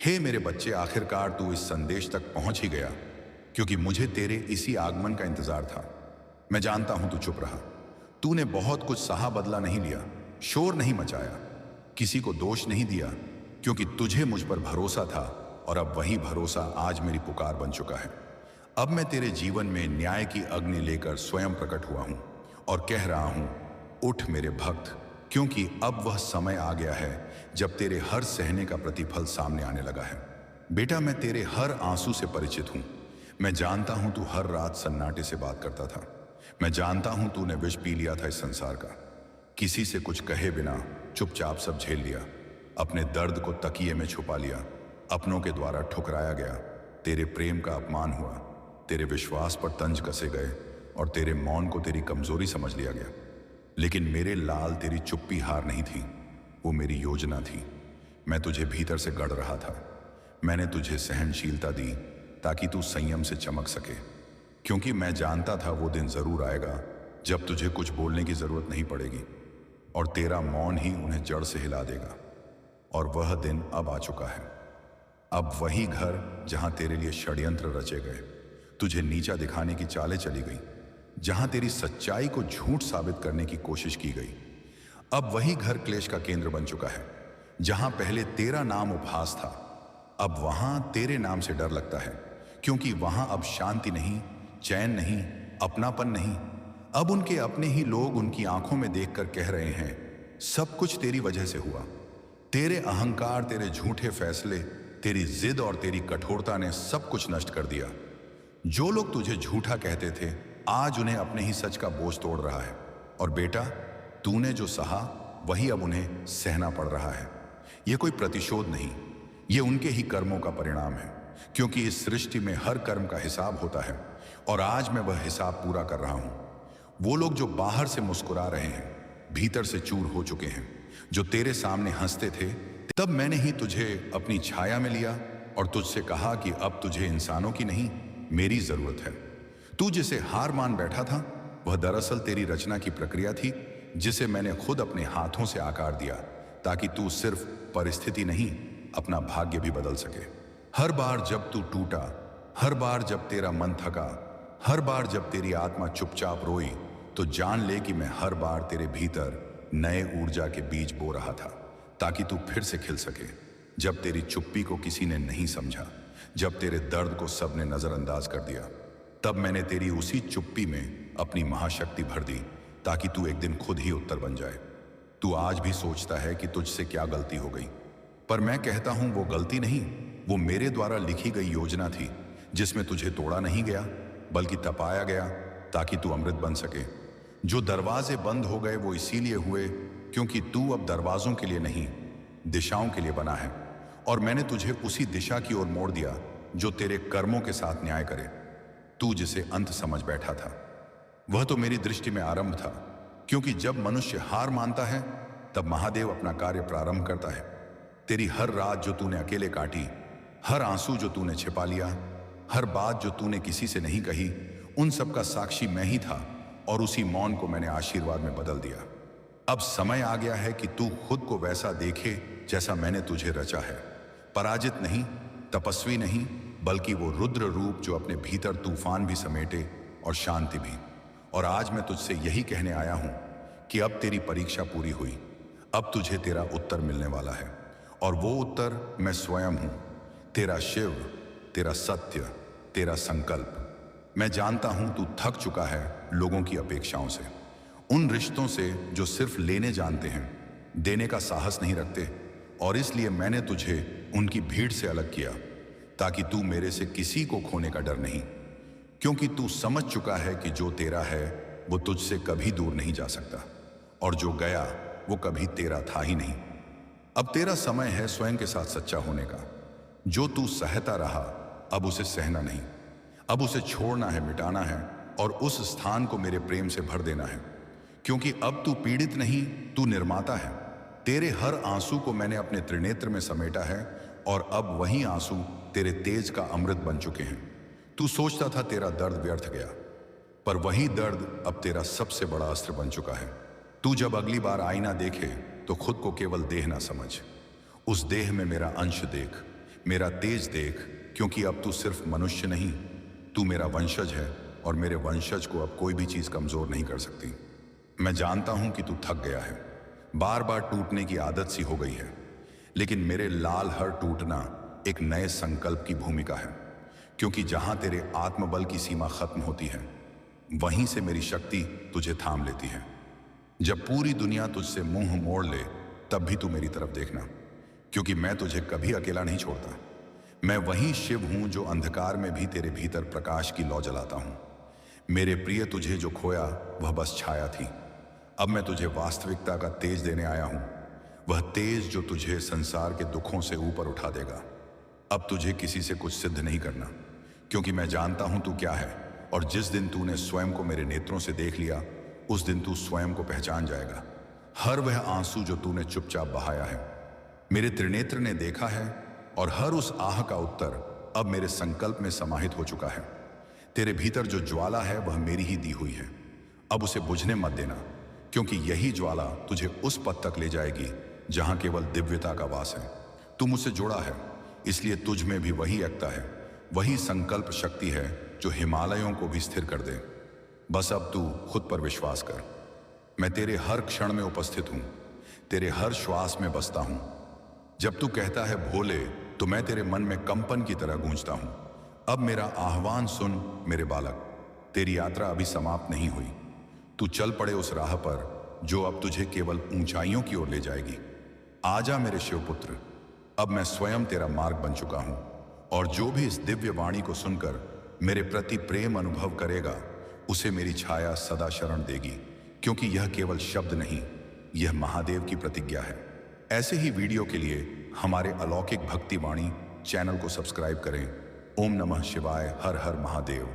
हे मेरे बच्चे, आखिरकार तू इस संदेश तक पहुंच ही गया, क्योंकि मुझे तेरे इसी आगमन का इंतजार था। मैं जानता हूं तू चुप रहा। तूने बहुत कुछ सहा, बदला नहीं लिया, शोर नहीं मचाया, किसी को दोष नहीं दिया, क्योंकि तुझे मुझ पर भरोसा था। और अब वही भरोसा आज मेरी पुकार बन चुका है। अब मैं तेरे जीवन में न्याय की अग्नि लेकर स्वयं प्रकट हुआ हूं और कह रहा हूं, उठ मेरे भक्त, क्योंकि अब वह समय आ गया है जब तेरे हर सहने का प्रतिफल सामने आने लगा है। बेटा, मैं तेरे हर आंसू से परिचित हूं। मैं जानता हूं तू हर रात सन्नाटे से बात करता था। मैं जानता हूं तूने विष पी लिया था इस संसार का, किसी से कुछ कहे बिना चुपचाप सब झेल लिया, अपने दर्द को तकिए में छुपा लिया, अपनों के द्वारा ठुकराया गया, तेरे प्रेम का अपमान हुआ, तेरे विश्वास पर तंज कसे गए और तेरे मौन को तेरी कमजोरी समझ लिया गया। लेकिन मेरे लाल, तेरी चुप्पी हार नहीं थी, वो मेरी योजना थी। मैं तुझे भीतर से गढ़ रहा था। मैंने तुझे सहनशीलता दी ताकि तू संयम से चमक सके, क्योंकि मैं जानता था वो दिन जरूर आएगा जब तुझे कुछ बोलने की जरूरत नहीं पड़ेगी और तेरा मौन ही उन्हें जड़ से हिला देगा। और वह दिन अब आ चुका है। अब वही घर जहां तेरे लिए षड्यंत्र रचे गए, तुझे नीचा दिखाने की चालें चली गई, जहां तेरी सच्चाई को झूठ साबित करने की कोशिश की गई, अब वही घर क्लेश का केंद्र बन चुका है। जहां पहले तेरा नाम उपहास था, अब वहां तेरे नाम से डर लगता है, क्योंकि वहां अब शांति नहीं, चैन नहीं, अपनापन नहीं। अब उनके अपने ही लोग उनकी आंखों में देखकर कह रहे हैं, सब कुछ तेरी वजह से हुआ। तेरे अहंकार, तेरे झूठे फैसले, तेरी जिद और तेरी कठोरता ने सब कुछ नष्ट कर दिया। जो लोग तुझे झूठा कहते थे, आज उन्हें अपने ही सच का बोझ तोड़ रहा है। और बेटा, तूने जो सहा वही अब उन्हें सहना पड़ रहा है। यह कोई प्रतिशोध नहीं, ये उनके ही कर्मों का परिणाम है, क्योंकि इस सृष्टि में हर कर्म का हिसाब होता है और आज मैं वह हिसाब पूरा कर रहा हूं। वो लोग जो बाहर से मुस्कुरा रहे हैं, भीतर से चूर हो चुके हैं। जो तेरे सामने हंसते थे, तब मैंने ही तुझे अपनी छाया में लिया और तुझसे कहा कि अब तुझे इंसानों की नहीं, मेरी जरूरत है। तू जिसे हार मान बैठा था, वह दरअसल तेरी रचना की प्रक्रिया थी, जिसे मैंने खुद अपने हाथों से आकार दिया, ताकि तू सिर्फ परिस्थिति नहीं, अपना भाग्य भी बदल सके। हर बार जब तू टूटा, हर बार जब तेरा मन थका, हर बार जब तेरी आत्मा चुपचाप रोई, तो जान ले कि मैं हर बार तेरे भीतर नए ऊर्जा के बीज बो रहा था, ताकि तू फिर से खिल सके। जब तेरी चुप्पी को किसी ने नहीं समझा, जब तेरे दर्द को सबने नजरअंदाज कर दिया, तब मैंने तेरी उसी चुप्पी में अपनी महाशक्ति भर दी, ताकि तू एक दिन खुद ही उत्तर बन जाए। तू आज भी सोचता है कि तुझसे क्या गलती हो गई, पर मैं कहता हूं वो गलती नहीं, वो मेरे द्वारा लिखी गई योजना थी, जिसमें तुझे तोड़ा नहीं गया बल्कि तपाया गया, ताकि तू अमृत बन सके। जो दरवाजे बंद हो गए वो इसीलिए हुए क्योंकि तू अब दरवाजों के लिए नहीं, दिशाओं के लिए बना है। और मैंने तुझे उसी दिशा की ओर मोड़ दिया जो तेरे कर्मों के साथ न्याय करे। तू जिसे अंत समझ बैठा था, वह तो मेरी दृष्टि में आरंभ था, क्योंकि जब मनुष्य हार मानता है, तब महादेव अपना कार्य प्रारंभ करता है। तेरी हर रात जो तूने अकेले काटी, हर आंसू जो तूने छिपा लिया, हर बात जो तूने किसी से नहीं कही, उन सब का साक्षी मैं ही था, और उसी मौन को मैंने आशीर्वाद में बदल दिया। अब समय आ गया है कि तू खुद को वैसा देखे जैसा मैंने तुझे रचा है। पराजित नहीं, तपस्वी नहीं, बल्कि वो रुद्र रूप जो अपने भीतर तूफान भी समेटे और शांति भी। और आज मैं तुझसे यही कहने आया हूं कि अब तेरी परीक्षा पूरी हुई। अब तुझे तेरा उत्तर मिलने वाला है, और वो उत्तर मैं स्वयं हूं, तेरा शिव, तेरा सत्य, तेरा संकल्प। मैं जानता हूं तू थक चुका है लोगों की अपेक्षाओं से, उन रिश्तों से जो सिर्फ लेने जानते हैं, देने का साहस नहीं रखते। और इसलिए मैंने तुझे उनकी भीड़ से अलग किया, ताकि तू मेरे से किसी को खोने का डर नहीं, क्योंकि तू समझ चुका है कि जो तेरा है वो तुझसे कभी दूर नहीं जा सकता, और जो गया वो कभी तेरा था ही नहीं। अब तेरा समय है स्वयं के साथ सच्चा होने का। जो तू सहता रहा, अब उसे सहना नहीं, अब उसे छोड़ना है, मिटाना है, और उस स्थान को मेरे प्रेम से भर देना है। क्योंकि अब तू पीड़ित नहीं, तू निर्माता है। तेरे हर आंसू को मैंने अपने त्रिनेत्र में समेटा है, और अब वही आंसू तेरे तेज का अमृत बन चुके हैं। तू सोचता था तेरा दर्द व्यर्थ गया, पर वही दर्द अब तेरा सबसे बड़ा अस्त्र बन चुका है। तू जब अगली बार आईना देखे, तो खुद को केवल देह ना समझ, उस देह में मेरा अंश देख, मेरा तेज देख, क्योंकि अब तू सिर्फ मनुष्य नहीं, तू मेरा वंशज है और मेरे वंशज को अब कोई भी चीज कमजोर नहीं कर सकती। मैं जानता हूं कि तू थक गया है, बार बार टूटने की आदत सी हो गई है, लेकिन मेरे लाल हर टूटना एक नए संकल्प की भूमिका है, क्योंकि जहां तेरे आत्मबल की सीमा खत्म होती है, वहीं से मेरी शक्ति तुझे थाम लेती है। जब पूरी दुनिया तुझसे मुंह मोड़ ले, तब भी तू मेरी तरफ देखना, क्योंकि मैं तुझे कभी अकेला नहीं छोड़ता। मैं वही शिव हूं जो अंधकार में भी तेरे भीतर प्रकाश की लौ जलाता हूं। मेरे प्रिय, तुझे जो खोया वह बस छाया थी। अब मैं तुझे वास्तविकता का तेज देने आया हूं, वह तेज जो तुझे संसार के दुखों से ऊपर उठा देगा। अब तुझे किसी से कुछ सिद्ध नहीं करना, क्योंकि मैं जानता हूं तू क्या है, और जिस दिन तूने स्वयं को मेरे नेत्रों से देख लिया, उस दिन तू स्वयं को पहचान जाएगा। हर वह आंसू जो तूने चुपचाप बहाया है, मेरे त्रिनेत्र ने देखा है, और हर उस आह का उत्तर अब मेरे संकल्प में समाहित हो चुका है। तेरे भीतर जो ज्वाला है वह मेरी ही दी हुई है। अब उसे बुझने मत देना, क्योंकि यही ज्वाला तुझे उस पद तक ले जाएगी जहां केवल दिव्यता का वास है। तू मुझसे जुड़ा है, इसलिए तुझ में भी वही एकता है, वही संकल्प शक्ति है जो हिमालयों को भी स्थिर कर दे। बस अब तू खुद पर विश्वास कर। मैं तेरे हर क्षण में उपस्थित हूं, तेरे हर श्वास में बसता हूं। जब तू कहता है भोले, तो मैं तेरे मन में कंपन की तरह गूंजता हूं। अब मेरा आह्वान सुन मेरे बालक, तेरी यात्रा अभी समाप्त नहीं हुई। तू चल पड़े उस राह पर जो अब तुझे केवल ऊंचाइयों की ओर ले जाएगी। आजा मेरे शिवपुत्र, अब मैं स्वयं तेरा मार्ग बन चुका हूं, और जो भी इस दिव्य वाणी को सुनकर मेरे प्रति प्रेम अनुभव करेगा, उसे मेरी छाया सदा शरण देगी, क्योंकि यह केवल शब्द नहीं, यह महादेव की प्रतिज्ञा है। ऐसे ही वीडियो के लिए हमारे अलौकिक भक्ति वाणी चैनल को सब्सक्राइब करें। ओम नमः शिवाय, हर हर महादेव।